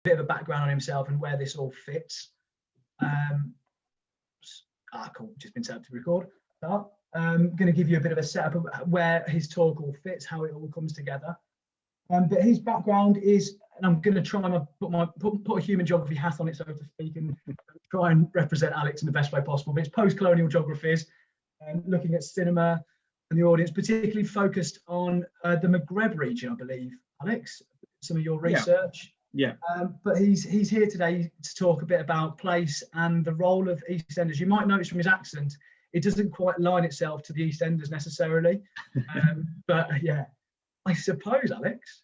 bit of a background on himself and where this all fits. Cool, just been set up to record. I'm going to give you a bit of a setup of where his talk all fits, how it all comes together. But his background is, and I'm going to try and put a human geography hat on it, so to speak, and try and represent Alex in the best way possible. But it's post-colonial geographies, looking at cinema and the audience, particularly focused on the Maghreb region, I believe. Alex, some of your research. Yeah. But he's here today to talk a bit about place and the role of EastEnders. You might notice from his accent, it doesn't quite line itself to the EastEnders necessarily. But yeah, I suppose, Alex,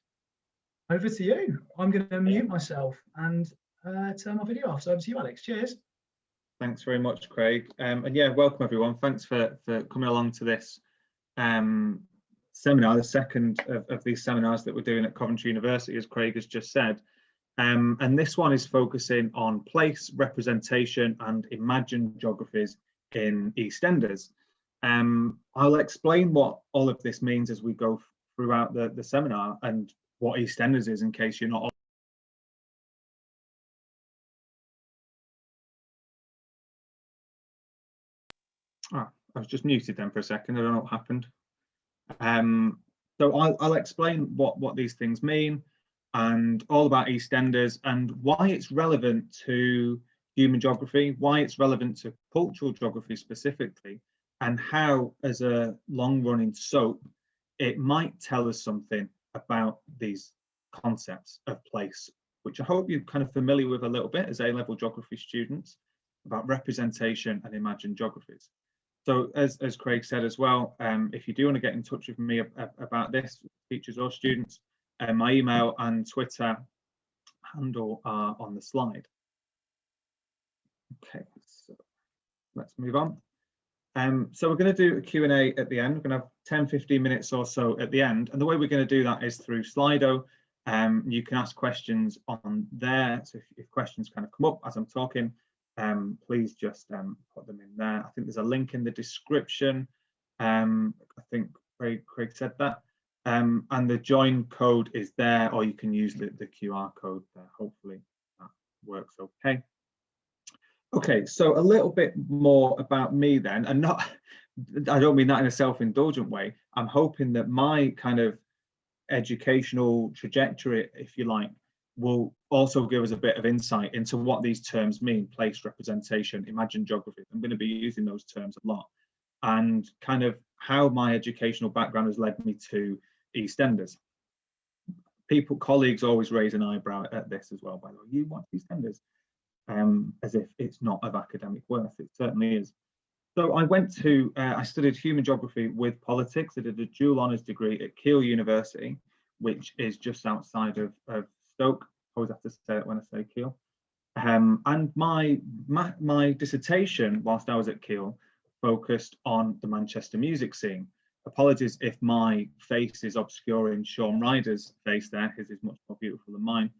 over to you. I'm going to mute myself and turn my video off. So over to you, Alex. Cheers. Thanks very much, Craig. And yeah, welcome everyone. Thanks for coming along to this seminar, the second of these seminars that we're doing at Coventry University, as Craig has just said. And this one is focusing on place, representation and imagined geographies in EastEnders. I'll explain what all of this means as we go throughout the seminar and what EastEnders is, in case you're not. I was just muted then for a second. I don't know what happened. So I'll explain what these things mean and all about EastEnders and why it's relevant to human geography, why it's relevant to cultural geography specifically, and how, as a long-running soap, it might tell us something about these concepts of place, which I hope you're kind of familiar with a little bit as A-level geography students, about representation and imagined geographies. So as Craig said as well, if you do want to get in touch with me about this, teachers or students, my email and Twitter handle are on the slide. Okay, so let's move on. So we're going to do a Q&A at the end. We're going to have 10-15 minutes or so at the end. And the way we're going to do that is through Slido. You can ask questions on there. So if questions kind of come up as I'm talking, please just put them in there. I think there's a link in the description. I think Craig said that. And the join code is there, or you can use the QR code there. Hopefully that works okay. Okay, so a little bit more about me then, and I don't mean that in a self-indulgent way. I'm hoping that my kind of educational trajectory, if you like, will also give us a bit of insight into what these terms mean: place, representation, imagined geography. I'm going to be using those terms a lot, and kind of how my educational background has led me to EastEnders. Colleagues always raise an eyebrow at this as well, by the way. You watch EastEnders? As if it's not of academic worth. It certainly is. So I studied human geography with politics. I did a dual honours degree at Keele University, which is just outside of Stoke. I always have to say it when I say Keele. And my dissertation, whilst I was at Keele, focused on the Manchester music scene. Apologies if my face is obscuring Sean Ryder's face there. His is much more beautiful than mine.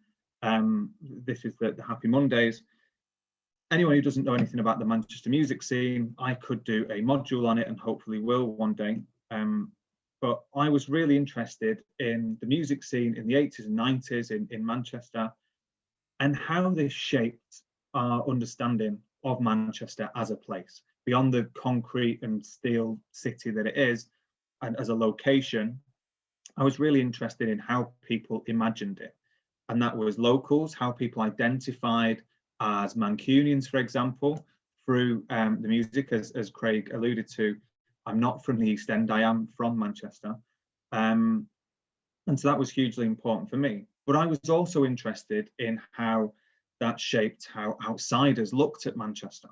This is the Happy Mondays. Anyone who doesn't know anything about the Manchester music scene, I could do a module on it and hopefully will one day. But I was really interested in the music scene in the 80s and 90s in Manchester, and how this shaped our understanding of Manchester as a place, beyond the concrete and steel city that it is, and as a location. I was really interested in how people imagined it. And that was locals, how people identified as Mancunians, for example, through the music, as Craig alluded to. I'm not from the East End, I am from Manchester. And so that was hugely important for me. But I was also interested in how that shaped how outsiders looked at Manchester.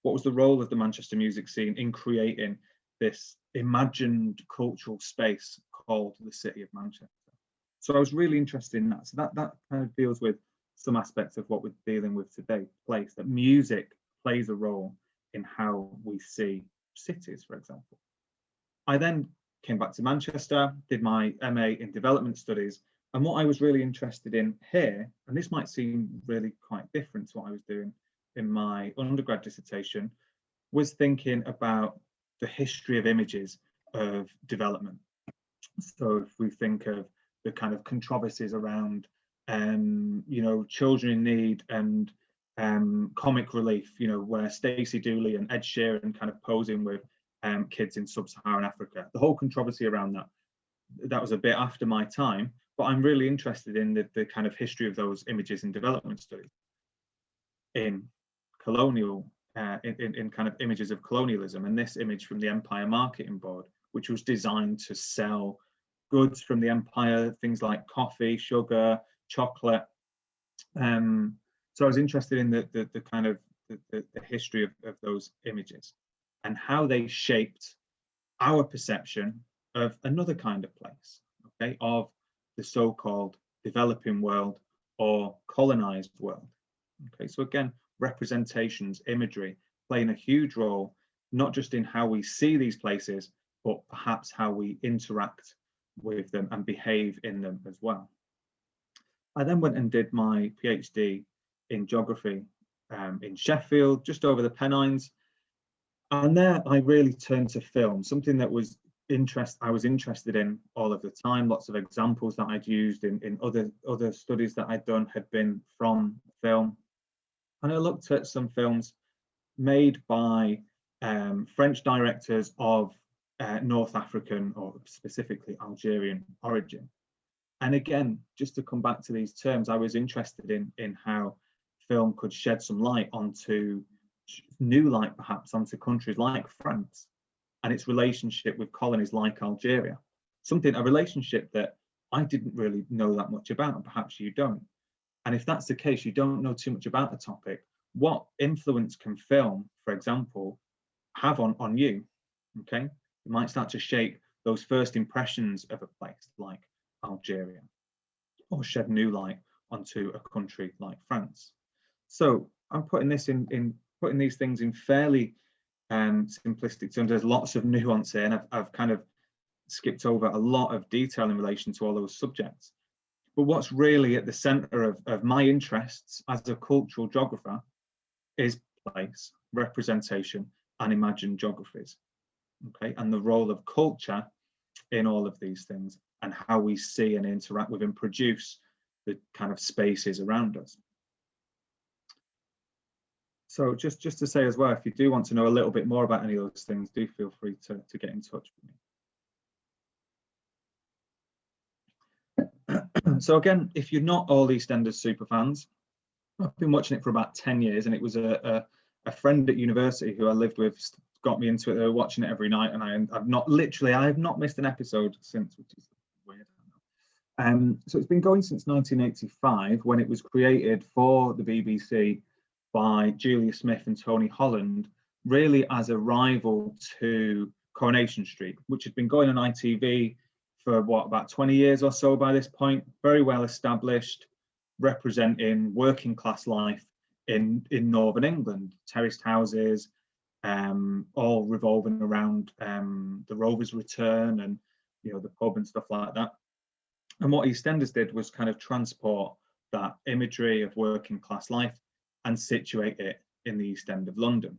What was the role of the Manchester music scene in creating this imagined cultural space called the City of Manchester? So I was really interested in that. So that kind of deals with some aspects of what we're dealing with today, place, that music plays a role in how we see cities, for example. I then came back to Manchester, did my MA in development studies, and what I was really interested in here, and this might seem really quite different to what I was doing in my undergrad dissertation, was thinking about the history of images of development. So if we think of the kind of controversies around you know, children in need and comic relief, you know, where Stacey Dooley and Ed Sheeran kind of posing with kids in sub-Saharan Africa. The whole controversy around that was a bit after my time, but I'm really interested in the kind of history of those images in development studies, in colonial, in kind of images of colonialism, and this image from the Empire Marketing Board, which was designed to sell goods from the empire, things like coffee, sugar, chocolate. So I was interested in the kind of the history of those images and how they shaped our perception of another kind of place, okay, of the so-called developing world or colonized world. Okay, so again, representations, imagery playing a huge role, not just in how we see these places, but perhaps how we interact with them and behave in them as well. I then went and did my PhD in geography in Sheffield, just over the Pennines. And there I really turned to film, something that was I was interested in all of the time. Lots of examples that I'd used in other studies that I'd done had been from film. And I looked at some films made by French directors of North African or specifically Algerian origin. And again, just to come back to these terms, I was interested in how film could shed some light onto new light, perhaps, onto countries like France and its relationship with colonies like Algeria. A relationship that I didn't really know that much about, and perhaps you don't. And if that's the case, you don't know too much about the topic, what influence can film, for example, have on you? Okay, it might start to shape those first impressions of a place like Algeria, or shed new light onto a country like France. So I'm putting this putting these things in fairly simplistic terms. There's lots of nuance here, and I've kind of skipped over a lot of detail in relation to all those subjects. But what's really at the center of my interests as a cultural geographer is place, representation, and imagined geographies. Okay, and the role of culture in all of these things, and how we see and interact with and produce the kind of spaces around us. So just to say as well, if you do want to know a little bit more about any of those things, do feel free to get in touch with me. So again, if you're not all EastEnders super fans, I've been watching it for about 10 years, and it was a friend at university who I lived with got me into it. They were watching it every night, and I have not missed an episode since, which is weird. So it's been going since 1985, when it was created for the BBC by Julia Smith and Tony Holland, really as a rival to Coronation Street, which had been going on ITV for about 20 years or so by this point, very well established, representing working class life in Northern England, terraced houses, all revolving around the Rovers' return and the pub and stuff like that. And what EastEnders did was kind of transport that imagery of working class life and situate it in the East End of London.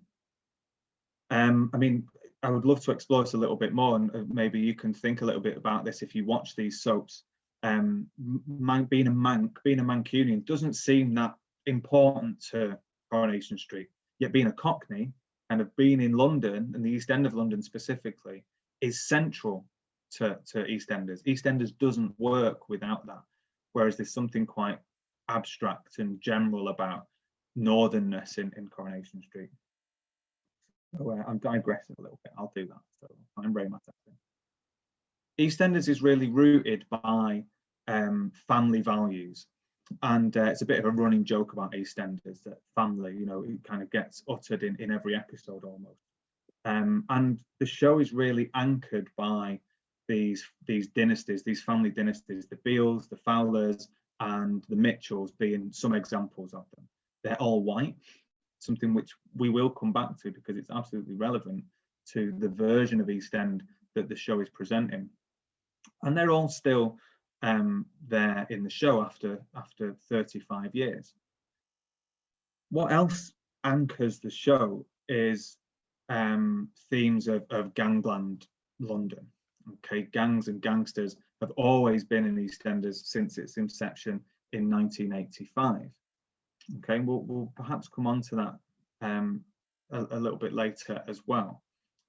I mean, I would love to explore this a little bit more, and maybe you can think a little bit about this if you watch these soaps. Being a Mancunian doesn't seem that important to Coronation Street, yet being a Cockney, kind of being in London and the East End of London specifically, is central to EastEnders. EastEnders doesn't work without that, whereas there's something quite abstract and general about northernness in Coronation Street. So I'm digressing a little bit. I'll do that. So I'll try and rein myself in. EastEnders is really rooted by family values, and it's a bit of a running joke about EastEnders that family, it kind of gets uttered in every episode almost. And the show is really anchored by these dynasties, these family dynasties, the Beales, the Fowlers, and the Mitchells being some examples of them. They're all white, something which we will come back to because it's absolutely relevant to the version of East End that the show is presenting. And they're all still there in the show after 35 years. What else anchors the show is themes of gangland London. Okay, gangs and gangsters have always been in EastEnders since its inception. in 1985. Okay, we'll perhaps come on to that a little bit later as well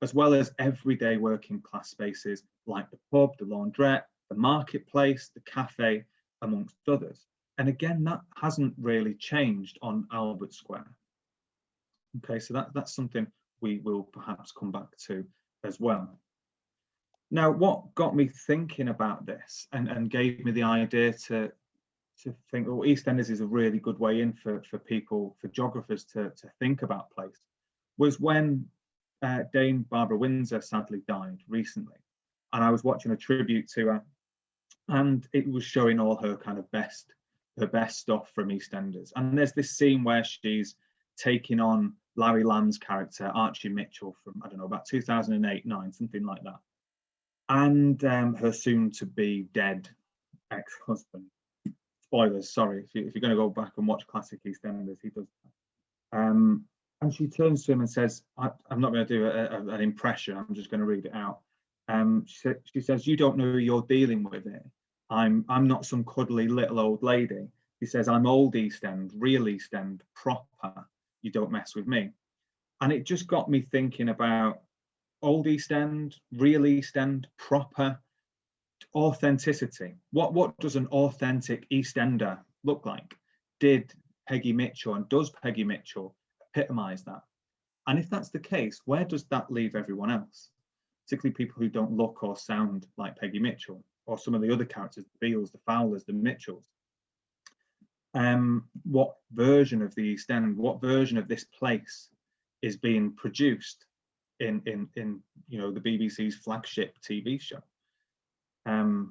as everyday working class spaces like the pub, the laundrette, the marketplace, the cafe, amongst others. And again, that hasn't really changed on Albert Square. Okay, so that's something we will perhaps come back to as well. Now, what got me thinking about this and gave me the idea to think, well, EastEnders is a really good way in for people, for geographers to think about place, was when Dame Barbara Windsor sadly died recently. And I was watching a tribute to her, and it was showing all her kind of her best stuff from EastEnders. And there's this scene where she's taking on Larry Land's character, Archie Mitchell, from, I don't know, about 2008-9, something like that. And her soon-to-be dead ex-husband. Spoilers, sorry, if you're going to go back and watch classic EastEnders, he does that. And she turns to him and says, I'm not going to do an impression, I'm just going to read it out. She says, "You don't know who you're dealing with here. I'm not some cuddly little old lady." He says, "I'm old East End, real East End, proper. You don't mess with me." And it just got me thinking about old East End, real East End, proper, authenticity. What does an authentic East Ender look like? Did Peggy Mitchell and does Peggy Mitchell epitomise that? And if that's the case, where does that leave everyone else? Particularly people who don't look or sound like Peggy Mitchell, or some of the other characters, the Beals, the Fowlers, the Mitchells. What version of the East End, what version of this place is being produced in you know, the BBC's flagship TV show,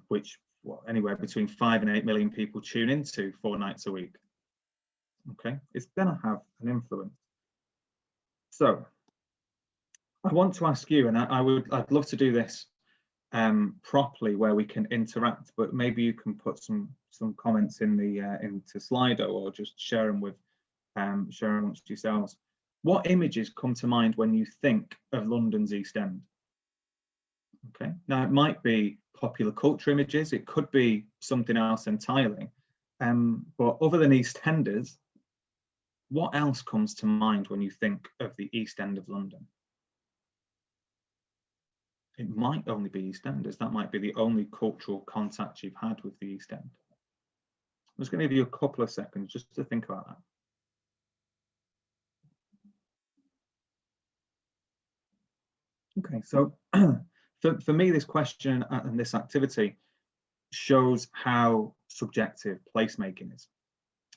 which anywhere between 5 and 8 million people tune into 4 nights a week. Okay, it's gonna have an influence. So I want to ask you, and I'd love to do this properly, where we can interact, but maybe you can put some comments in the into Slido, or just share them with share amongst yourselves. What images come to mind when you think of London's East End? Okay, now it might be popular culture images, it could be something else entirely, but other than EastEnders, what else comes to mind when you think of the East End of London? It might only be EastEnders. That might be the only cultural contact you've had with the East End. I'm just going to give you a couple of seconds just to think about that. Okay, so for me, this question and this activity shows how subjective placemaking is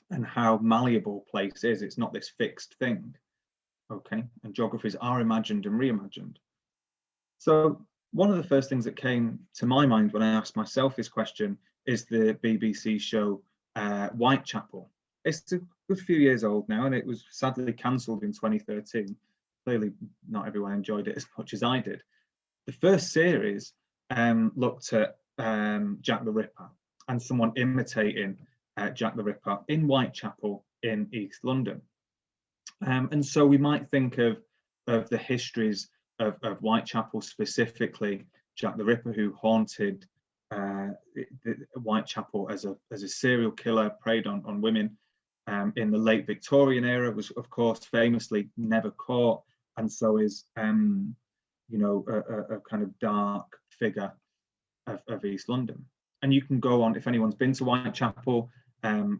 and how malleable place is. It's not this fixed thing. Okay, and geographies are imagined and reimagined. So one of the first things that came to my mind when I asked myself this question is the BBC show Whitechapel. It's a good few years old now, and it was sadly cancelled in 2013. Clearly not everyone enjoyed it as much as I did. The first series looked at Jack the Ripper and someone imitating Jack the Ripper in Whitechapel in East London. And so we might think of the histories of Whitechapel, specifically Jack the Ripper, who haunted Whitechapel as a serial killer, preyed on women in the late Victorian era, was of course famously never caught, and so is you know, a kind of dark figure of East London. And you can go on, if anyone's been to Whitechapel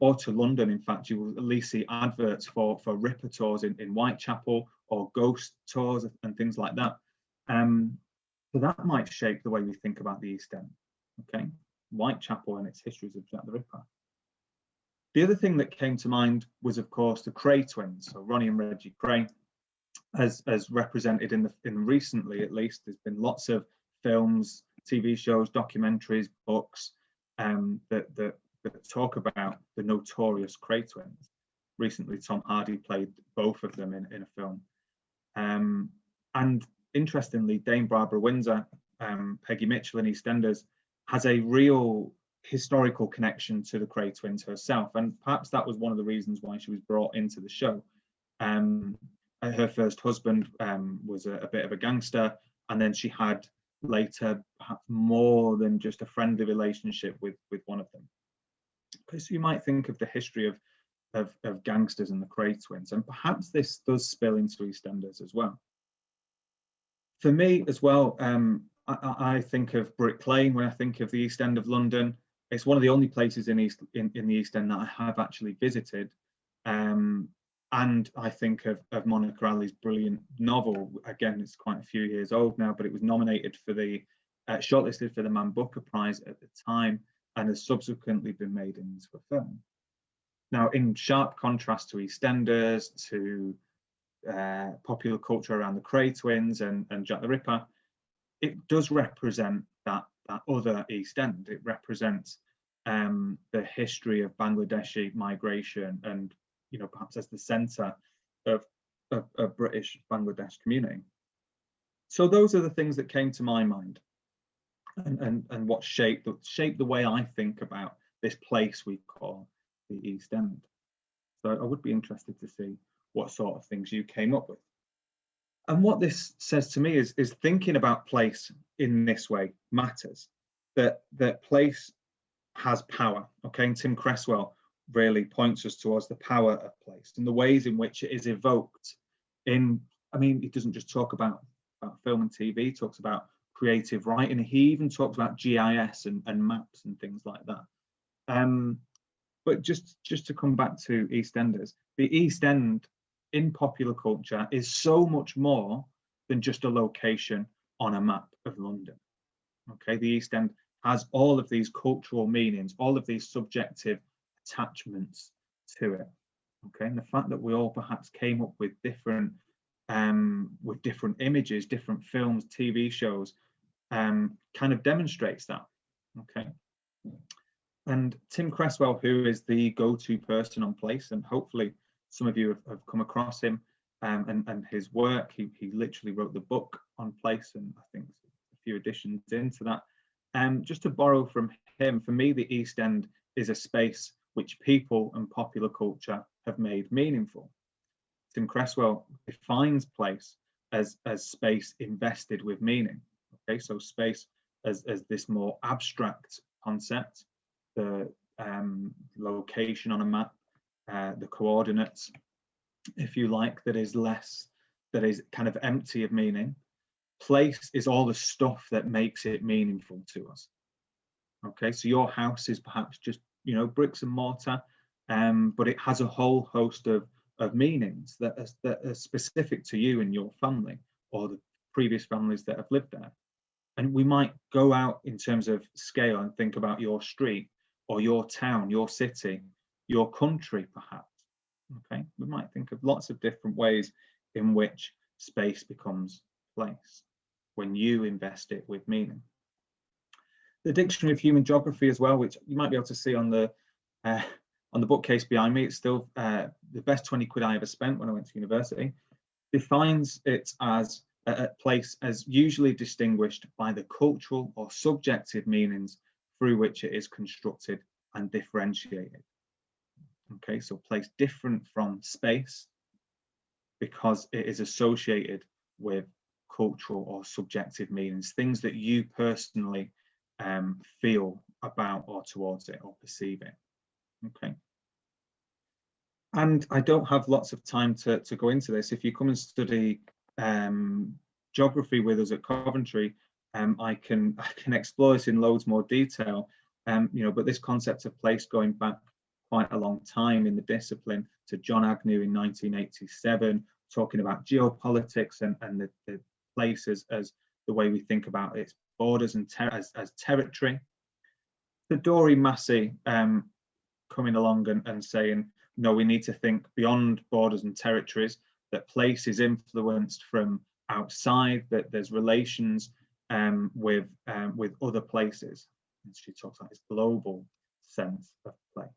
or to London, in fact, you will at least see adverts for Ripper tours in Whitechapel, or ghost tours and things like that. So that might shape the way we think about the East End. Okay, Whitechapel and its histories of Jack the Ripper. The other thing that came to mind was, of course, the Cray twins, so Ronnie and Reggie Cray, as represented in recently, at least. There's been lots of films, TV shows, documentaries, books that talk about the notorious Cray twins. Recently, Tom Hardy played both of them in a film. And interestingly, Dame Barbara Windsor, Peggy Mitchell in EastEnders, has a real historical connection to the Cray twins herself, and perhaps that was one of the reasons why she was brought into the show. Her first husband was a bit of a gangster, and then she had later perhaps more than just a friendly relationship with one of them. because you might think of the history of gangsters and the Cray twins, and perhaps this does spill into EastEnders as well. For me as well, I think of Brick Lane when I think of the East End of London. It's one of the only places in the East End that I have actually visited. And I think of Monica Ali's brilliant novel. Again, it's quite a few years old now, but it was nominated for the shortlisted for the Man Booker Prize at the time, and has subsequently been made into a film. Now, in sharp contrast to EastEnders, to popular culture around the Cray twins and Jack the Ripper, it does represent that other East End. It represents the history of Bangladeshi migration, and perhaps as the centre of British Bangladesh community. So those are the things that came to my mind, and what shaped the way I think about this place we call the East End. So I would be interested to see what sort of things you came up with. And what this says to me is thinking about place in this way matters. That place has power. Okay, and Tim Cresswell really points us towards the power of place and the ways in which it is evoked in, he doesn't just talk about film and TV, he talks about creative writing. He even talks about GIS and maps and things like that. But just to come back to EastEnders, the East End in popular culture is so much more than just a location on a map of London. Okay, the East End has all of these cultural meanings, all of these subjective attachments to it. Okay, and the fact that we all perhaps came up with different images, different films, TV shows, kind of demonstrates that. Okay, and Tim Cresswell, who is the go-to person on place, and hopefully some of you have come across him and his work. He literally wrote the book on place, and I think a few additions into that. Just to borrow from him, for me, the East End is a space which people and popular culture have made meaningful. Tim Cresswell defines place as space invested with meaning. Okay, so space as this more abstract concept, the location on a map, the coordinates, if you like, that is kind of empty of meaning. Place is all the stuff that makes it meaningful to us. Okay, so your house is perhaps just bricks and mortar, but it has a whole host of meanings that are specific to you and your family, or the previous families that have lived there. And we might go out in terms of scale and think about your street or your town, your city, your country, perhaps. Okay, we might think of lots of different ways in which space becomes place when you invest it with meaning. The Dictionary of Human Geography as well, which you might be able to see on the bookcase behind me, it's still the best 20 quid I ever spent when I went to university, defines it as a place as usually distinguished by the cultural or subjective meanings through which it is constructed and differentiated. Okay, so place different from space because it is associated with cultural or subjective meanings, things that you personally feel about or towards it or perceive it. Okay. And I don't have lots of time to go into this. If you come and study geography with us at Coventry, I can explore this in loads more detail. But this concept of place going back quite a long time in the discipline to John Agnew in 1987, talking about geopolitics and the places as the way we think about its borders and as territory. The Doreen Massey coming along and saying, no, we need to think beyond borders and territories, that place is influenced from outside, that there's relations with other places. And she talks about this global sense of place.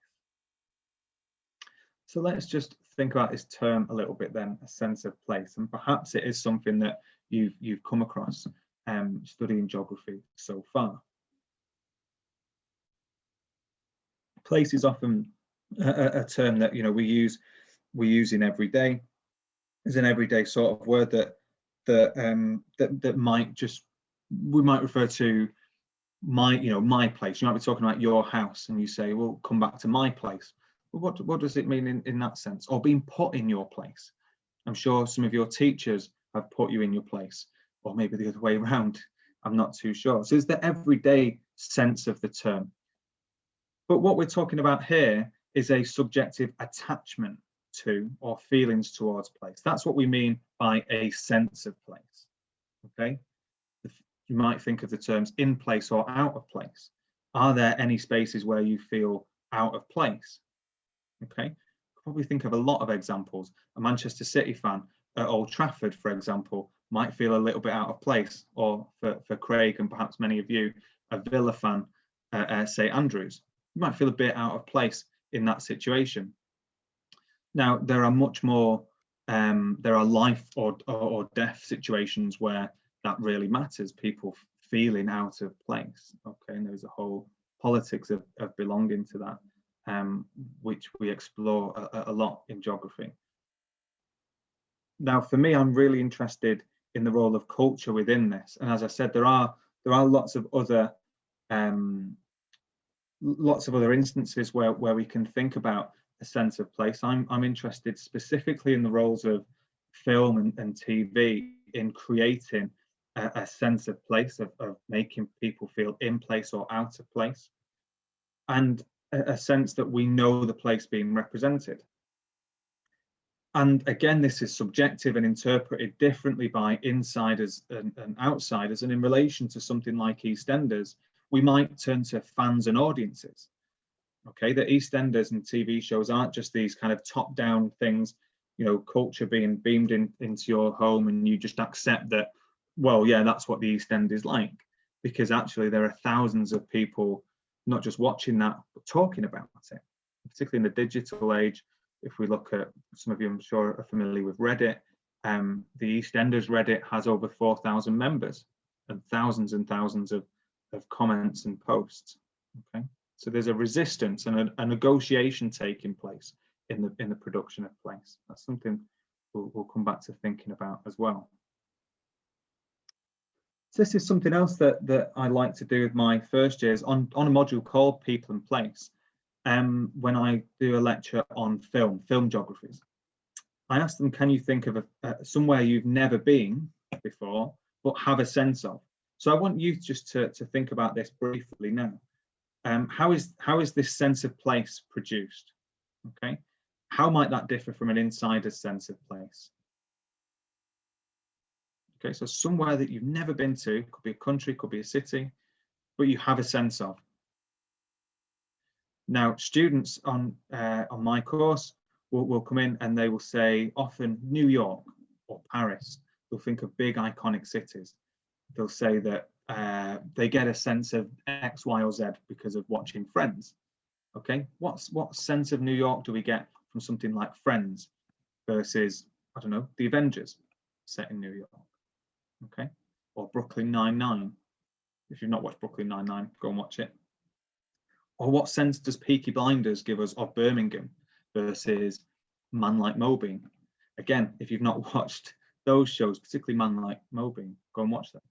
So let's just think about this term a little bit then, a sense of place, and perhaps it is something that you've come across studying geography so far. Place is often a term that we use in everyday, as an everyday sort of word that might we might refer to my place. You might be talking about your house and you say, well, come back to my place. Well, what does it mean in that sense? Or being put in your place. I'm sure some of your teachers have put you in your place, or maybe the other way around. I'm not too sure. So it's the everyday sense of the term. But what we're talking about here is a subjective attachment to or feelings towards place. That's what we mean by a sense of place. Okay. You might think of the terms in place or out of place. Are there any spaces where you feel out of place? Okay. Probably think of a lot of examples. A Manchester City fan at Old Trafford, for example, might feel a little bit out of place, or for Craig and perhaps many of you, a Villa fan at St Andrews, you might feel a bit out of place in that situation. Now, there are much more, there are life or death situations where that really matters, people feeling out of place. Okay, and there's a whole politics of belonging to that, which we explore a lot in geography. Now, for me, I'm really interested in the role of culture within this, and as I said, there are lots of other instances where we can think about a sense of place. I'm interested specifically in the roles of film and TV in creating a sense of place, of making people feel in place or out of place, and a sense that we know the place being represented. And again, this is subjective and interpreted differently by insiders and outsiders. And in relation to something like EastEnders, we might turn to fans and audiences. Okay, the EastEnders and TV shows aren't just these kind of top-down things, culture being beamed into your home and you just accept that, well, yeah, that's what the East End is like. Because actually there are thousands of people not just watching that, but talking about it, particularly in the digital age. If we look at, some of you I'm sure are familiar with Reddit, the EastEnders Reddit has over 4,000 members and thousands of comments and posts. Okay, so there's a resistance and a negotiation taking place in the production of place. That's something we'll come back to thinking about as well. So this is something else that I like to do with my first years on a module called People and Place. When I do a lecture on film geographies, I ask them, can you think of somewhere you've never been before, but have a sense of? So I want you just to think about this briefly now. How is this sense of place produced? Okay, how might that differ from an insider's sense of place? Okay, so somewhere that you've never been to, could be a country, could be a city, but you have a sense of. Now, students on my course will come in and they will say often New York or Paris. They'll think of big iconic cities. They'll say that they get a sense of X, Y, or Z because of watching Friends. Okay, what sense of New York do we get from something like Friends versus, I don't know, The Avengers set in New York? Okay, or Brooklyn Nine-Nine. If you've not watched Brooklyn Nine-Nine, go and watch it. Or what sense does Peaky Blinders give us of Birmingham versus Man Like Mobeen? Again, if you've not watched those shows, particularly Man Like Mobeen, go and watch them.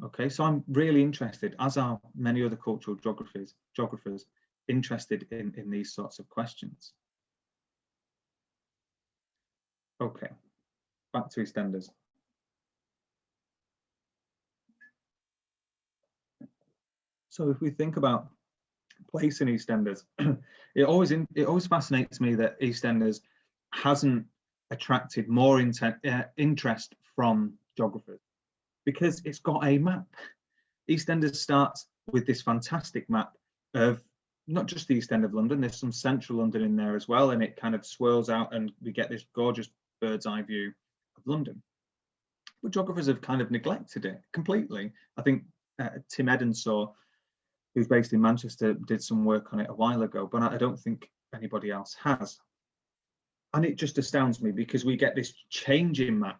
Okay, so I'm really interested, as are many other cultural geographers, interested in these sorts of questions. Okay, back to EastEnders. So if we think about place in EastEnders, it always fascinates me that EastEnders hasn't attracted more interest from geographers, because it's got a map. EastEnders starts with this fantastic map of not just the East End of London, there's some central London in there as well, and it kind of swirls out and we get this gorgeous bird's eye view of London. But geographers have kind of neglected it completely. I think Tim Edensaw, who's based in Manchester, did some work on it a while ago, but I don't think anybody else has. And it just astounds me because we get this changing map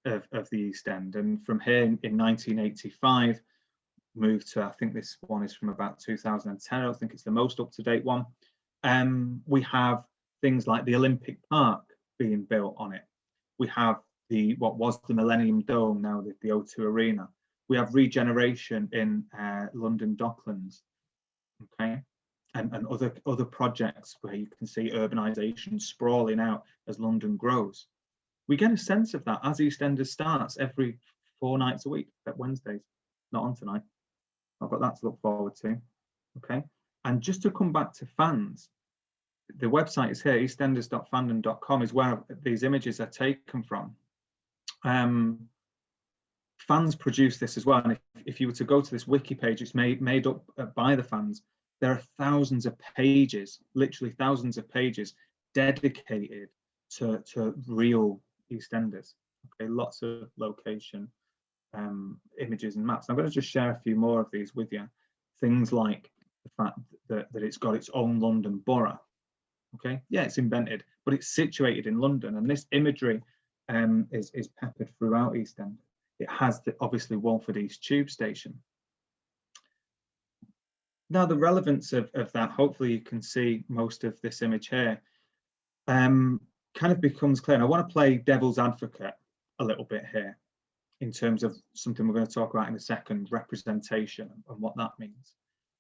of the East End. And from here in 1985, moved to, I think this one is from about 2010, I think it's the most up-to-date one. We have things like the Olympic Park being built on it. We have what was the Millennium Dome, now the O2 Arena. We have regeneration in London Docklands, okay, and other projects where you can see urbanisation sprawling out as London grows. We get a sense of that as EastEnders starts every 4 nights a week, at Wednesdays. Not on tonight. I've got that to look forward to. Okay. And just to come back to fans, the website is here, eastenders.fandom.com is where these images are taken from. Fans produce this as well. And if you were to go to this wiki page, it's made up by the fans. There are thousands of pages, literally thousands of pages dedicated to real EastEnders. Okay, lots of location images and maps. I'm going to just share a few more of these with you. Things like the fact that it's got its own London borough. Okay, yeah, it's invented, but it's situated in London, and this imagery is peppered throughout EastEnders. It has obviously Walford East Tube Station. Now, the relevance of that, hopefully you can see most of this image here, kind of becomes clear. And I want to play devil's advocate a little bit here in terms of something we're going to talk about in a second, representation and what that means.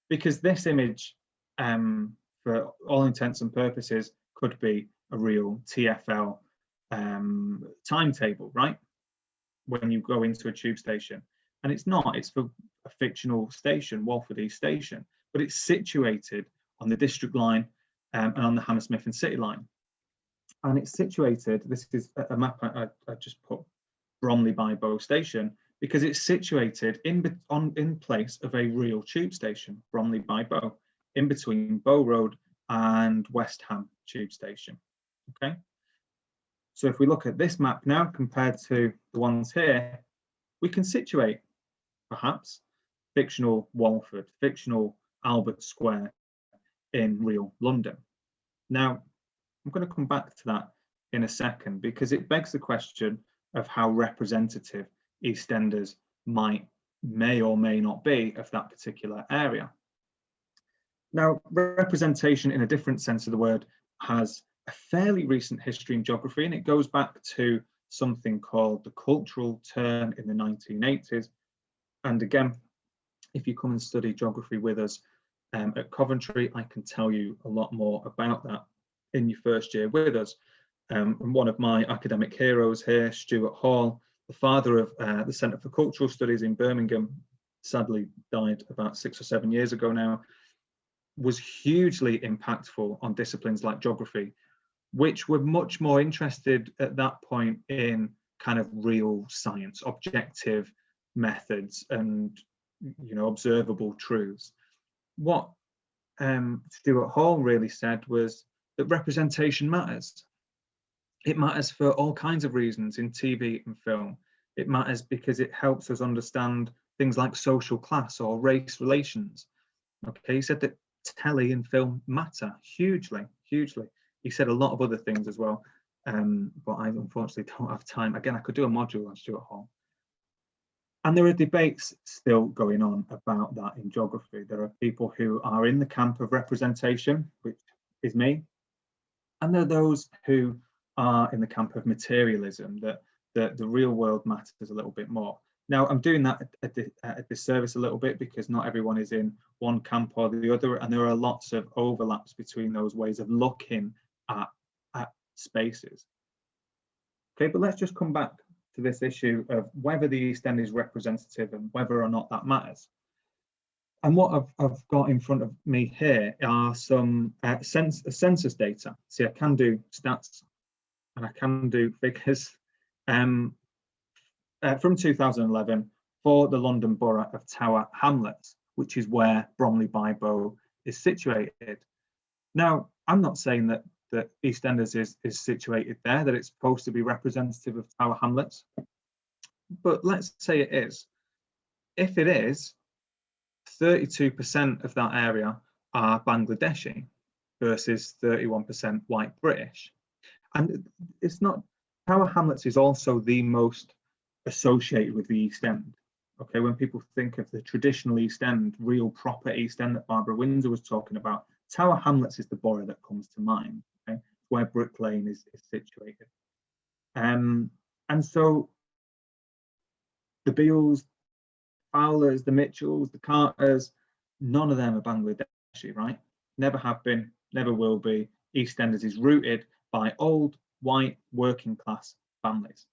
Because this image, for all intents and purposes, could be a real TfL timetable, right? When you go into a tube station. And it's not, it's for a fictional station, Walford East Station, but it's situated on the District Line and on the Hammersmith and City Line. And it's situated, this is a map I just put Bromley by Bow Station, because it's situated in place of a real tube station, Bromley by Bow, in between Bow Road and West Ham tube station. Okay. So if we look at this map now compared to the ones here, we can situate perhaps fictional Walford, fictional Albert Square in real London. Now, I'm going to come back to that in a second because it begs the question of how representative EastEnders may or may not be of that particular area. Now, representation in a different sense of the word has a fairly recent history in geography, and it goes back to something called the cultural turn in the 1980s. And again, if you come and study geography with us at Coventry, I can tell you a lot more about that in your first year with us. And one of my academic heroes here, Stuart Hall, the father of the Centre for Cultural Studies in Birmingham, sadly died about 6 or 7 years ago now, was hugely impactful on disciplines like geography, which were much more interested at that point in kind of real science, objective methods and, you know, observable truths. What Stuart Hall really said was that representation matters. It matters for all kinds of reasons in TV and film. It matters because it helps us understand things like social class or race relations. Okay, he said that telly and film matter hugely, hugely. He said a lot of other things as well, but I unfortunately don't have time. Again, I could do a module on Stuart Hall. And there are debates still going on about that in geography. There are people who are in the camp of representation, which is me, and there are those who are in the camp of materialism, that the real world matters a little bit more. Now, I'm doing that at this service a little bit because not everyone is in one camp or the other, and there are lots of overlaps between those ways of looking at spaces. Okay, but let's just come back to this issue of whether the East End is representative and whether or not that matters. And what I've got in front of me here are some census data. See, I can do stats and I can do figures from 2011 for the London Borough of Tower Hamlets, which is where Bromley by Bow is situated. Now, I'm not saying that EastEnders is situated there, that it's supposed to be representative of Tower Hamlets, but let's say it is. If it is, 32% of that area are Bangladeshi versus 31% white British. And it's not, Tower Hamlets is also the most associated with the East End. Okay, when people think of the traditional East End, real proper East End that Barbara Windsor was talking about, Tower Hamlets is the borough that comes to mind, okay, where Brick Lane is situated. And so the Beals, Fowlers, the Mitchells, the Carters, none of them are Bangladeshi, right? Never have been, never will be. EastEnders is rooted by old, white, working class families.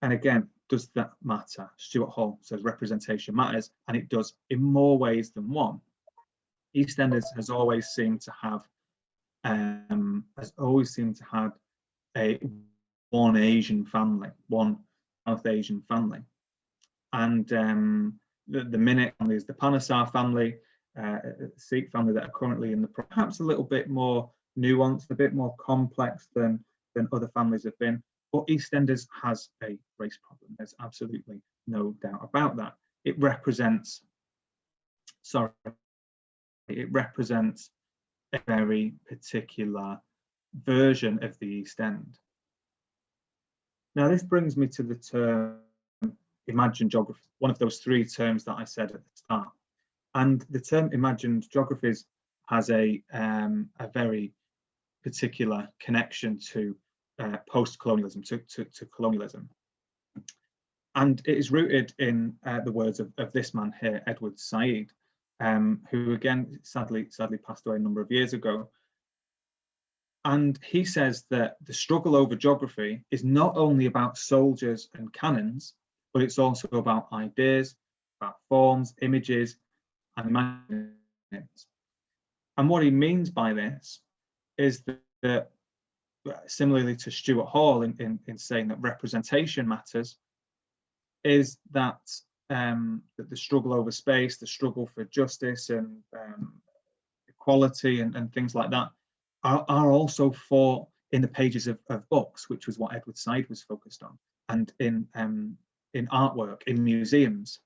And again, does that matter? Stuart Hall says representation matters, and it does in more ways than one. EastEnders has always seemed to have a one Asian family, one South Asian family. And the Minute family is the Panasar family, Sikh family that are currently in the perhaps a little bit more nuanced, a bit more complex than other families have been. But EastEnders has a race problem. There's absolutely no doubt about that. It represents a very particular version of the East End. Now, this brings me to the term imagined geography, one of those three terms that I said at the start. And the term imagined geographies has a very particular connection to post-colonialism, to colonialism. And it is rooted in the words of this man here, Edward Said, who again sadly passed away a number of years ago. And he says that the struggle over geography is not only about soldiers and cannons, but it's also about ideas, about forms, images, and imaginations. And what he means by this is that similarly to Stuart Hall in saying that representation matters, is that that the struggle over space, the struggle for justice and equality and things like that are also fought in the pages of books, which was what Edward Said was focused on, and in artwork, in museums.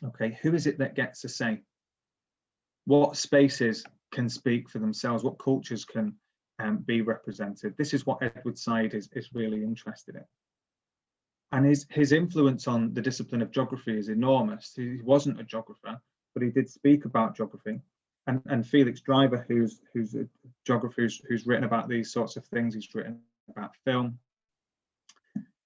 Okay, who is it that gets to say what spaces can speak for themselves, what cultures can be represented? This is what Edward Said is really interested in. And his influence on the discipline of geography is enormous. He wasn't a geographer, but he did speak about geography. And Felix Driver, who's a geographer who's written about these sorts of things, he's written about film,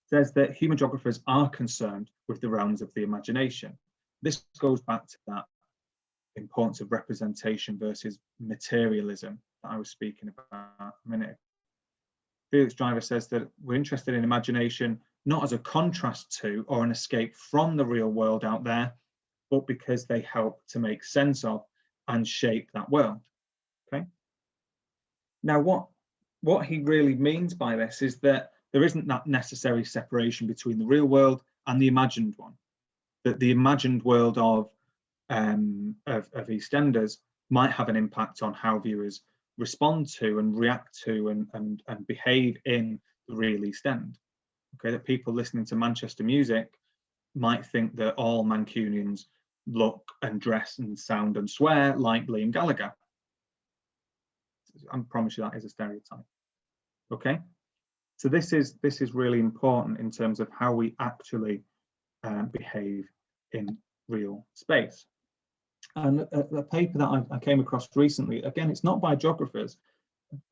says that human geographers are concerned with the realms of the imagination. This goes back to that importance of representation versus materialism that I was speaking about a minute ago. Felix Driver says that we're interested in imagination not as a contrast to or an escape from the real world out there, but because they help to make sense of and shape that world. Okay. Now, what he really means by this is that there isn't that necessary separation between the real world and the imagined one. That the imagined world of EastEnders might have an impact on how viewers respond to and react to and behave in the real East End. Okay, that people listening to Manchester music might think that all Mancunians look and dress and sound and swear like Liam Gallagher. I promise you that is a stereotype. Okay, so this is really important in terms of how we actually behave in real space. And a paper that I came across recently, again, it's not by geographers,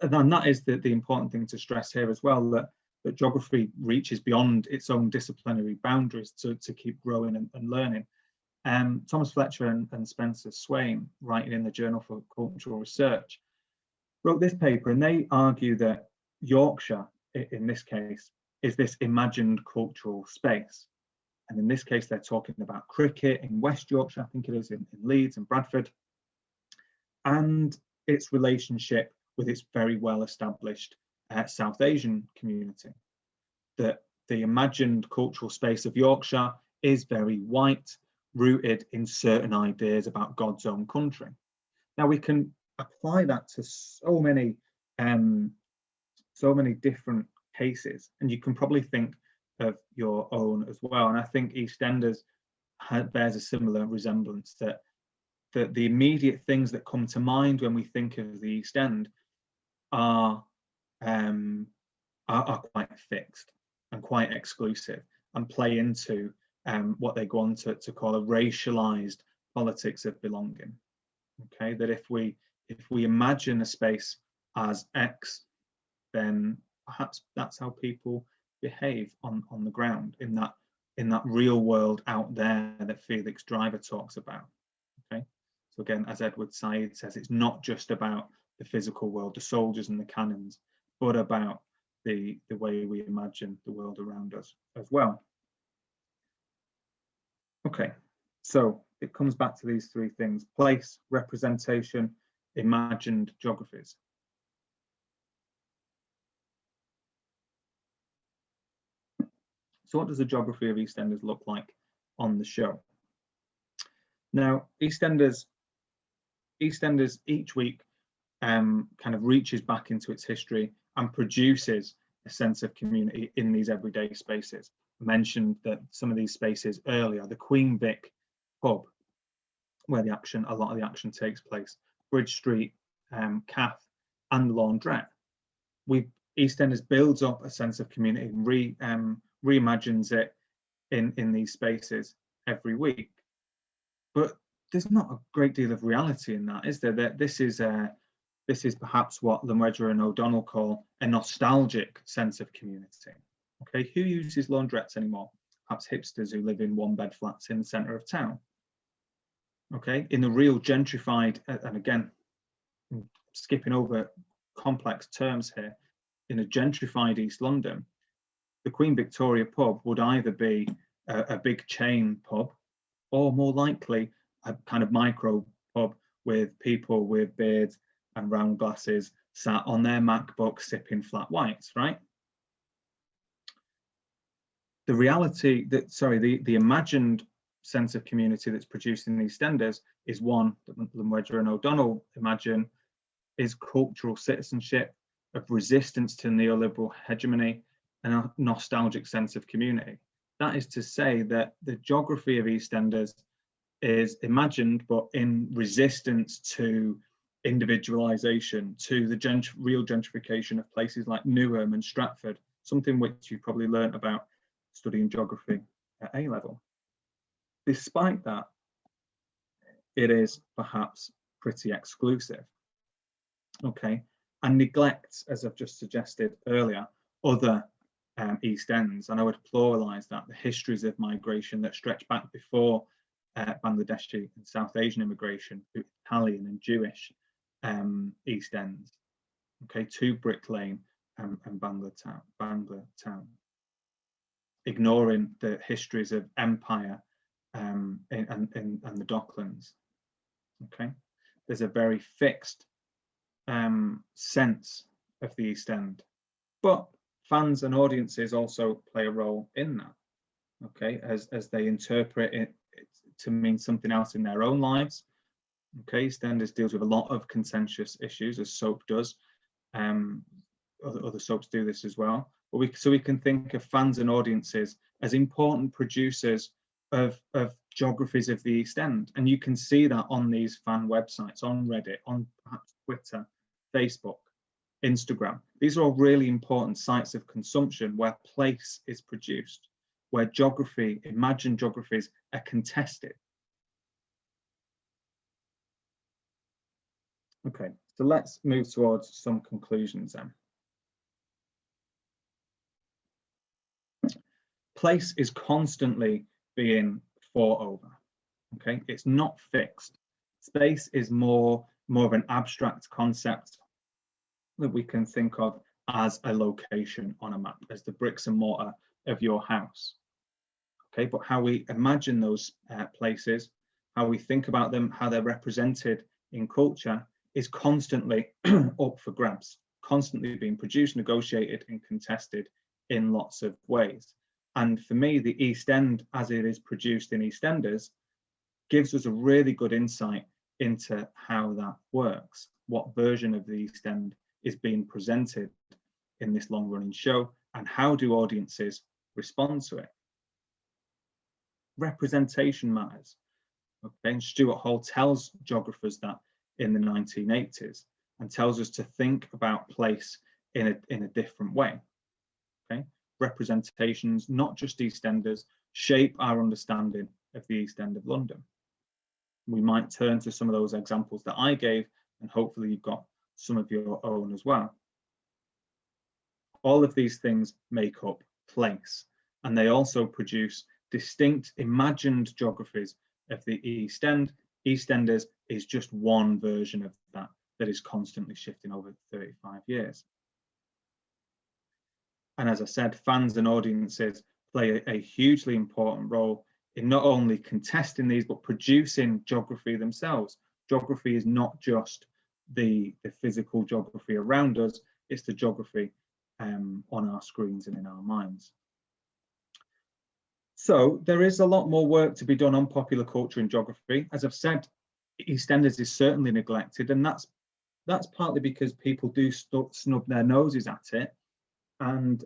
and that is the important thing to stress here as well, that geography reaches beyond its own disciplinary boundaries to keep growing and learning. Thomas Fletcher and Spencer Swain, writing in the Journal for Cultural Research, wrote this paper, and they argue that Yorkshire, in this case, is this imagined cultural space. And in this case, they're talking about cricket in West Yorkshire, I think it is, in Leeds and Bradford, and its relationship with its very well-established South Asian community. That the imagined cultural space of Yorkshire is very white, rooted in certain ideas about God's own country. Now, we can apply that to so many different cases, and you can probably think of your own as well. And I think EastEnders bears a similar resemblance, that the immediate things that come to mind when we think of the East End are quite fixed and quite exclusive, and play into what they go on to call a racialized politics of belonging. Okay, that if we imagine a space as X, then perhaps that's how people behave on the ground, in in that real world out there that Felix Driver talks about. Okay, so again, as Edward Said says, it's not just about the physical world, the soldiers and the cannons, but about the way we imagine the world around us as well. Okay, so it comes back to these three things: place, representation, imagined geographies. So what does the geography of EastEnders look like on the show? Now, EastEnders each week kind of reaches back into its history and produces a sense of community in these everyday spaces. I mentioned that some of these spaces earlier, the Queen Vic pub, where a lot of the action takes place, Bridge Street, Cath, and the Laundrette. EastEnders builds up a sense of community and reimagines it in these spaces every week. But there's not a great deal of reality in that, is there? That this is perhaps what Lemweger and O'Donnell call a nostalgic sense of community. Okay, who uses laundrettes anymore? Perhaps hipsters who live in one-bed flats in the centre of town. Okay, in the real gentrified, and again, I'm skipping over complex terms here, in a gentrified East London, the Queen Victoria pub would either be a big chain pub, or more likely a kind of micro pub with people with beards and round glasses sat on their MacBook sipping flat whites, right? The reality that, the imagined sense of community that's produced in EastEnders is one that Lemweger and O'Donnell imagine is cultural citizenship, of resistance to neoliberal hegemony, and a nostalgic sense of community. That is to say that the geography of EastEnders is imagined, but in resistance to individualization, to the real gentrification of places like Newham and Stratford, something which you probably learnt about studying geography at A level. Despite that, it is perhaps pretty exclusive. Okay, and neglects, as I've just suggested earlier, other East Ends, and I would pluralize that, the histories of migration that stretch back before Bangladeshi and South Asian immigration, to Italian and Jewish East Ends, okay, to Brick Lane and Bangla Town, ignoring the histories of empire and the Docklands. Okay, there's a very fixed sense of the East End, but fans and audiences also play a role in that, okay, as they interpret it to mean something else in their own lives. Okay, EastEnders deals with a lot of contentious issues, as soap does. Other soaps do this as well. But we can think of fans and audiences as important producers of geographies of the East End, and you can see that on these fan websites, on Reddit, on perhaps Twitter, Facebook, Instagram. These are all really important sites of consumption where place is produced, where geography, imagined geographies, are contested. Okay, so let's move towards some conclusions then. Place is constantly being fought over. Okay, it's not fixed. Space is more of an abstract concept that we can think of as a location on a map, as the bricks and mortar of your house. Okay, but how we imagine those places, how we think about them, how they're represented in culture is constantly up for grabs, constantly being produced, negotiated, and contested in lots of ways. And for me, the East End, as it is produced in EastEnders, gives us a really good insight into how that works, what version of the East End is being presented in this long-running show, and how do audiences respond to it. Representation matters. Okay, and Stuart Hall tells geographers that in the 1980s, and tells us to think about place in a different way. Okay, representations, not just EastEnders, shape our understanding of the East End of London. We might turn to some of those examples that I gave, and hopefully you've got some of your own as well. All of these things make up place, and they also produce distinct imagined geographies of the East End. EastEnders is just one version of that is constantly shifting over 35 years. And as I said, fans and audiences play a hugely important role in not only contesting these, but producing geography themselves. Geography is not just the physical geography around us, it's the geography on our screens and in our minds. So there is a lot more work to be done on popular culture and geography. As I've said, EastEnders is certainly neglected, and that's partly because people do snub their noses at it, and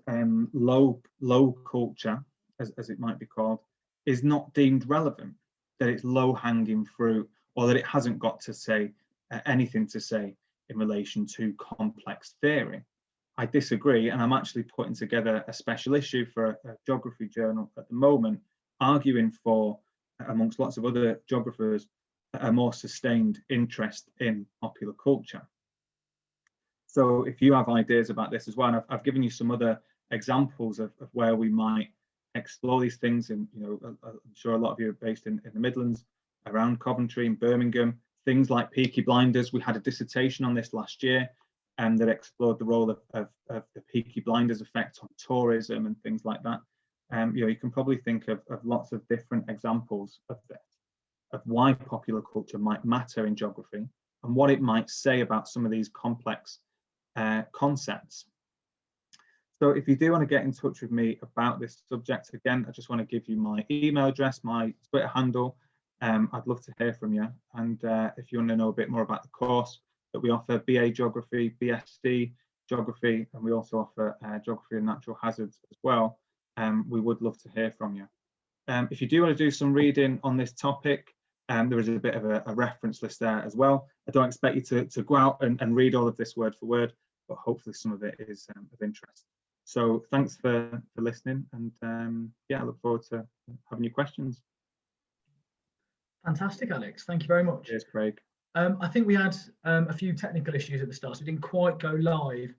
low culture, as it might be called, is not deemed relevant, that it's low-hanging fruit, or that it hasn't got to say anything to say in relation to complex theory. I disagree, and I'm actually putting together a special issue for a geography journal at the moment, arguing for, amongst lots of other geographers, a more sustained interest in popular culture. So if you have ideas about this as well, and I've given you some other examples of where we might explore these things, and I'm sure a lot of you are based in the Midlands, around Coventry and Birmingham, things like Peaky Blinders. We had a dissertation on this last year, and that explored the role of the Peaky Blinders effect on tourism and things like that. You can probably think of lots of different examples of this, of why popular culture might matter in geography and what it might say about some of these complex concepts. So if you do want to get in touch with me about this subject, again, I just want to give you my email address, my Twitter handle. I'd love to hear from you. And if you want to know a bit more about the course that we offer, BA Geography, BSc Geography, and we also offer Geography and Natural Hazards as well, we would love to hear from you. If you do want to do some reading on this topic, there is a bit of a reference list there as well. I don't expect you to go out and read all of this word for word, but hopefully some of it is of interest. So thanks for listening, and yeah, I look forward to having your questions. Fantastic, Alex. Thank you very much. Cheers, Craig. I think we had a few technical issues at the start, so we didn't quite go live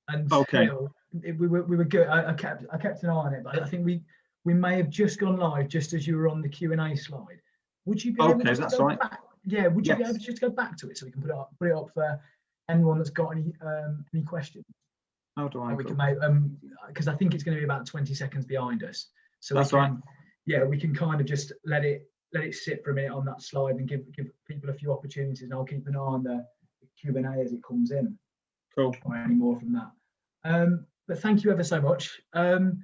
until we were good. I kept an eye on it, but I think we may have just gone live just as you were on the Q&A slide. Would you be able to go back? Yeah, would you be able to just go back to it so we can put it up for anyone that's got any questions? How do I? We can make because I think it's going to be about 20 seconds behind us, so that's right. Yeah, we can kind of just let it sit for a minute on that slide and give people a few opportunities, and I'll keep an eye on the Q&A as it comes in. Cool. Or any more from that. But thank you ever so much. That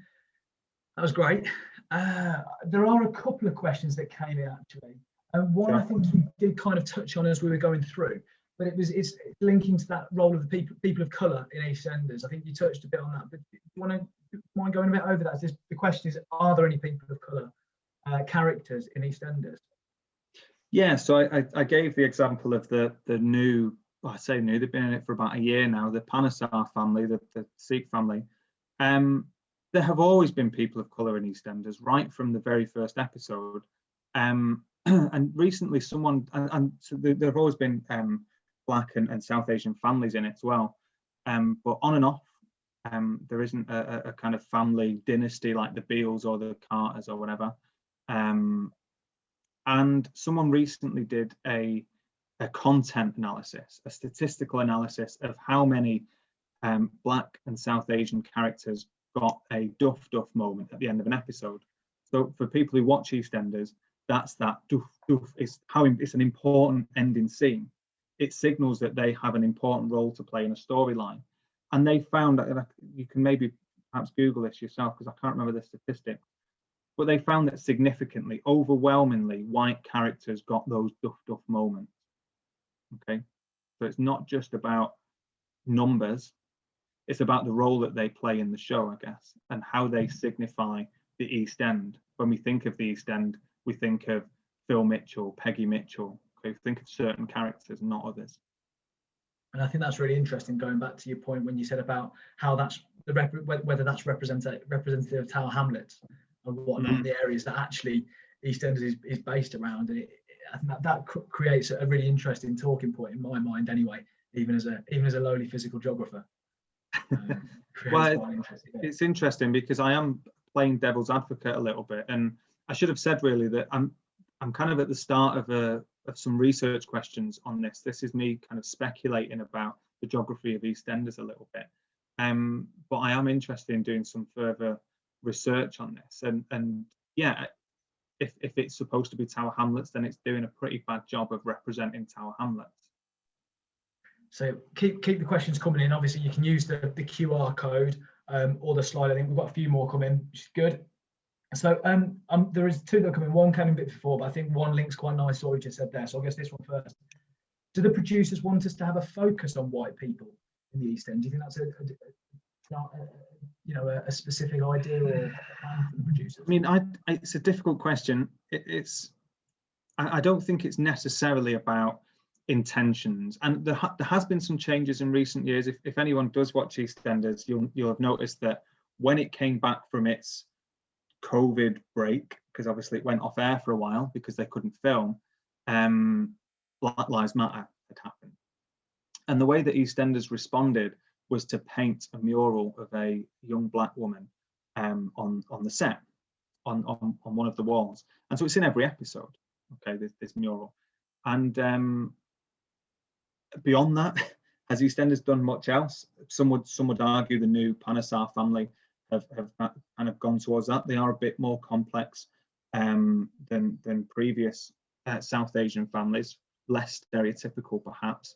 was great. There are a couple of questions that came in actually. One I think you did kind of touch on as we were going through, but it's linking to that role of the people of colour in EastEnders. I think you touched a bit on that, but do you mind going a bit over that? The question is, are there any people of colour characters in EastEnders? Yeah, so I gave the example of the new, well, I say new, they've been in it for about a year now, the Panesar family, the Sikh family. There have always been people of colour in EastEnders, right from the very first episode. And recently someone, and so there have always been Black and South Asian families in it as well. But on and off, there isn't a kind of family dynasty like the Beals or the Carters or whatever. And someone recently did a content analysis, a statistical analysis of how many Black and South Asian characters got a duff moment at the end of an episode. So for people who watch EastEnders, that's that duff. It's an important ending scene. It signals that they have an important role to play in a storyline. And they found that, you can maybe perhaps Google this yourself because I can't remember the statistic, but they found that significantly, overwhelmingly, white characters got those duff moments. Okay, so it's not just about numbers, it's about the role that they play in the show, I guess, and how they signify the East End. When we think of the East End, we think of Phil Mitchell, Peggy Mitchell. Okay, we think of certain characters, not others. And I think that's really interesting, going back to your point when you said about how that's whether that's representative of Tower Hamlets and whatnot, the areas that actually EastEnders is based around. And I think that creates a really interesting talking point in my mind, anyway, even as a lowly physical geographer. Well, it's interesting because I am playing devil's advocate a little bit, and I should have said really that I'm kind of at the start of some research questions on this. This is me kind of speculating about the geography of EastEnders a little bit. But I am interested in doing some further research on this. And yeah, if it's supposed to be Tower Hamlets, then it's doing a pretty bad job of representing Tower Hamlets. So keep the questions coming in. Obviously, you can use the QR code or the slide. I think we've got a few more coming, which is good. So there is two that come in. One came in a bit before, but I think one links quite nice to what we just said there. So I guess this one first. Do the producers want us to have a focus on white people in the East End? Do you think that's a specific idea or plan for the producers? I mean, it's a difficult question. I don't think it's necessarily about intentions, and there has been some changes in recent years. If anyone does watch EastEnders, you'll have noticed that when it came back from its COVID break, because obviously it went off air for a while because they couldn't film, Black Lives Matter had happened, and the way that EastEnders responded was to paint a mural of a young black woman on the set, on one of the walls, and so it's in every episode. Okay, this mural, and beyond that, has EastEnders done much else? Some would argue the new Panesar family have kind of gone towards that. They are a bit more complex than previous South Asian families, less stereotypical perhaps.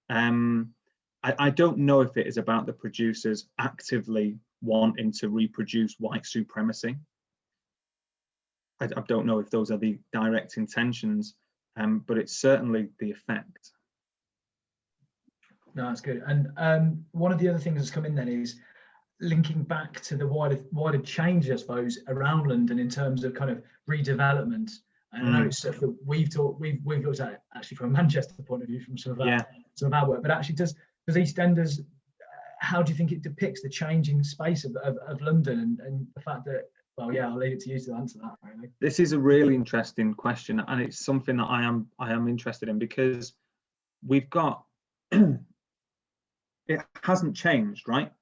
I don't know if it is about the producers actively wanting to reproduce white supremacy. I don't know if those are the direct intentions, but it's certainly the effect. No, that's good. And one of the other things that's come in then is linking back to the wider change, I suppose, around London in terms of kind of redevelopment. And I know it's stuff that we've looked at it actually from a Manchester point of view, from some of our work. But actually, does EastEnders, how do you think it depicts the changing space of London and the fact that, well, yeah, I'll leave it to you to answer that. Really. This is a really interesting question, and it's something that I am interested in, because we've got it hasn't changed, right?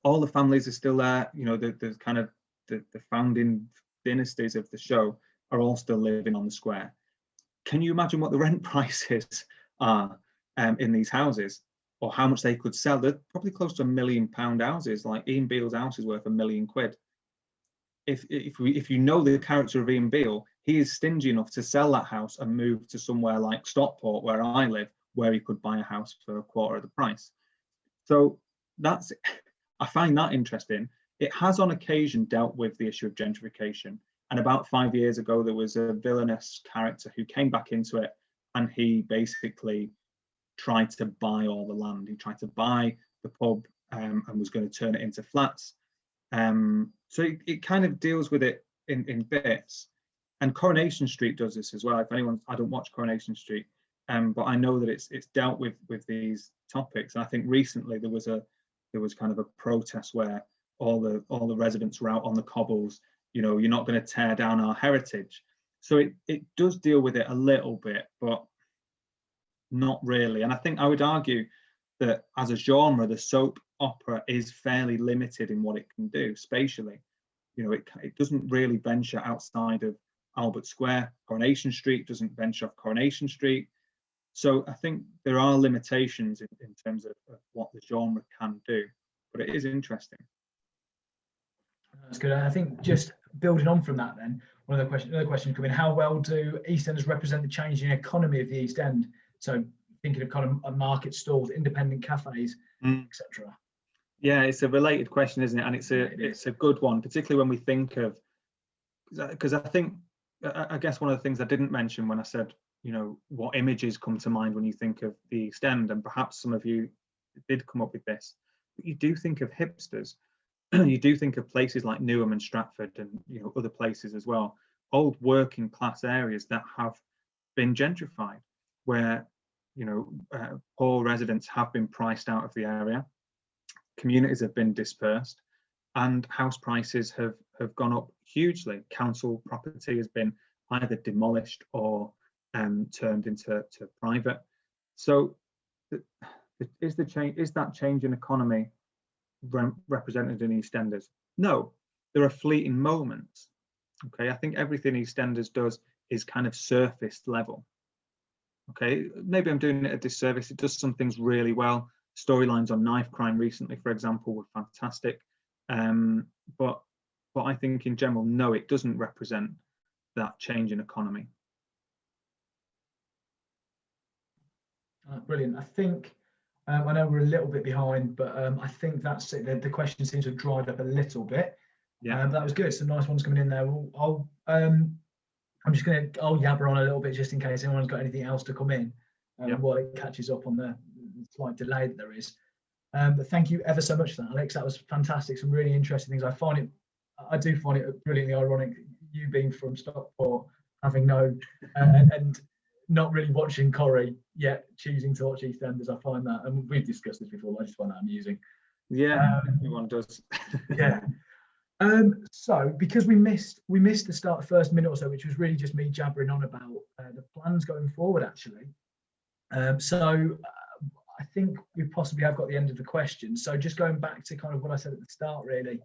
All the families are still there. You know, the kind of the founding dynasties of the show are all still living on the square. Can you imagine what the rent prices are in these houses, or how much they could sell? They're probably close to £1 million houses. Like Ian Beale's house is worth £1 million. If you know the character of Ian Beale, he is stingy enough to sell that house and move to somewhere like Stockport, where I live, where he could buy a house for a quarter of the price. So I find that interesting. It has on occasion dealt with the issue of gentrification. And about 5 years ago, there was a villainous character who came back into it, and he basically tried to buy all the land. He tried to buy the pub and was going to turn it into flats. So it kind of deals with it in bits. And Coronation Street does this as well. If anyone, I don't watch Coronation Street, but I know that it's dealt with these topics. And I think recently there was kind of a protest where all the residents were out on the cobbles. You know, you're not going to tear down our heritage. So it does deal with it a little bit, but not really. And I think I would argue that as a genre, the soap opera is fairly limited in what it can do spatially. You know, it doesn't really venture outside of Albert Square. Coronation Street doesn't venture off Coronation Street. So I think there are limitations in terms of what the genre can do, but it is interesting. That's good. And I think just building on from that, then another question coming: how well do EastEnders represent the changing economy of the East End? So thinking of kind of market stalls, independent cafes, etc. Yeah, it's a related question, isn't it? And it's a good one, particularly when we think of, because I guess one of the things I didn't mention when I said, you know, what images come to mind when you think of the East End, and perhaps some of you did come up with this, but you do think of hipsters. You do think of places like Newham and Stratford, and you know, other places as well, old working class areas that have been gentrified, where, you know, poor residents have been priced out of the area, communities have been dispersed, and house prices have gone up hugely. Council property has been either demolished or turned into private. So is that change in economy represented in EastEnders? No, there are fleeting moments. Okay, I think everything EastEnders does is kind of surface level. Okay, maybe I'm doing it a disservice. It does some things really well. Storylines on knife crime recently, for example, were fantastic. But I think in general, no, it doesn't represent that change in economy. Brilliant. I think I know we're a little bit behind, but I think that's it. The question seems to have dried up a little bit. Yeah, that was good. Some nice ones coming in there. I'm just I'll yabber on a little bit just in case anyone's got anything else to come in while it catches up on the slight delay that there is. But thank you ever so much for that, Alex. That was fantastic. Some really interesting things. I do find it brilliantly ironic, you being from Stockport, having no and not really watching Corrie, yet choosing to watch EastEnders. I find that, and we've discussed this before, I just find that amusing. Yeah, everyone does. Yeah. So because we missed the first minute or so, which was really just me jabbering on about the plans going forward, actually. I think we possibly have got the end of the question. So just going back to kind of what I said at the start, really,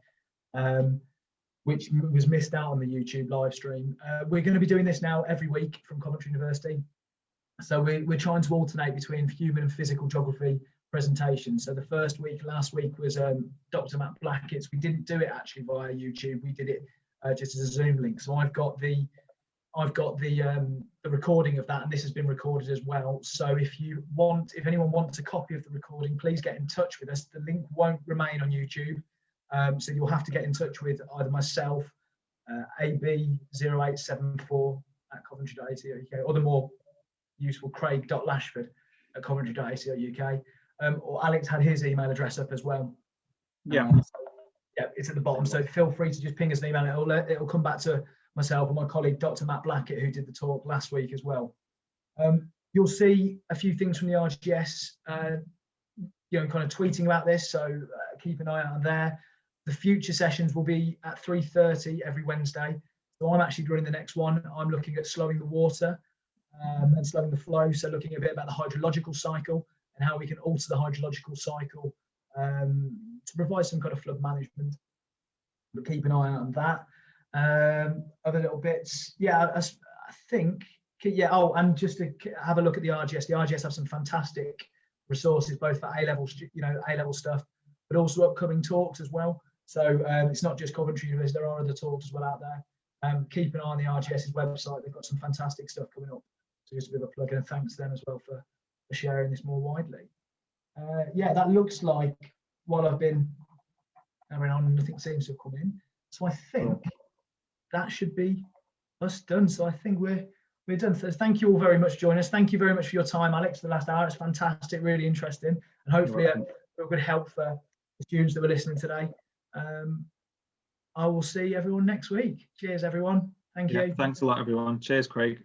which was missed out on the YouTube live stream. We're going to be doing this now every week from Coventry University. So we're trying to alternate between human and physical geography presentations. So the first week, last week, was Dr. Matt Blackett's. We didn't do it actually via YouTube. We did it just as a Zoom link. So I've got the recording of that, and this has been recorded as well. So if anyone wants a copy of the recording, please get in touch with us. The link won't remain on YouTube, so you'll have to get in touch with either myself, ab0874@coventry.ac.uk, or the more useful craig.lashford@coventry.ac.uk. Or Alex had his email address up as well. Yeah. Yeah, it's at the bottom. So feel free to just ping us an email. It'll come back to myself and my colleague, Dr. Matt Blackett, who did the talk last week as well. You'll see a few things from the RGS, kind of tweeting about this. So keep an eye out on there. The future sessions will be at 3:30 every Wednesday. So I'm actually running the next one. I'm looking at slowing the water and slowing the flow. So looking a bit about the hydrological cycle and how we can alter the hydrological cycle to provide some kind of flood management. But keep an eye out on that. Other little bits, I think, and just to have a look at the RGS. The RGS have some fantastic resources, both for A-level stuff, but also upcoming talks as well. So it's not just Coventry University, there are other talks as well out there. Keep an eye on the RGS's website, they've got some fantastic stuff coming up. So just a bit of a plug, and thanks to them as well for sharing this more widely. That looks like, while I've been carrying on, nothing seems to have come in. So I think that should be us done. So I think we're done. So thank you all very much for joining us. Thank you very much for your time, Alex, for the last hour. It's fantastic, really interesting, and hopefully a good help for the students that were listening today. I will see everyone next week. Cheers, everyone. Thank you. Thanks a lot, everyone. Cheers, Craig.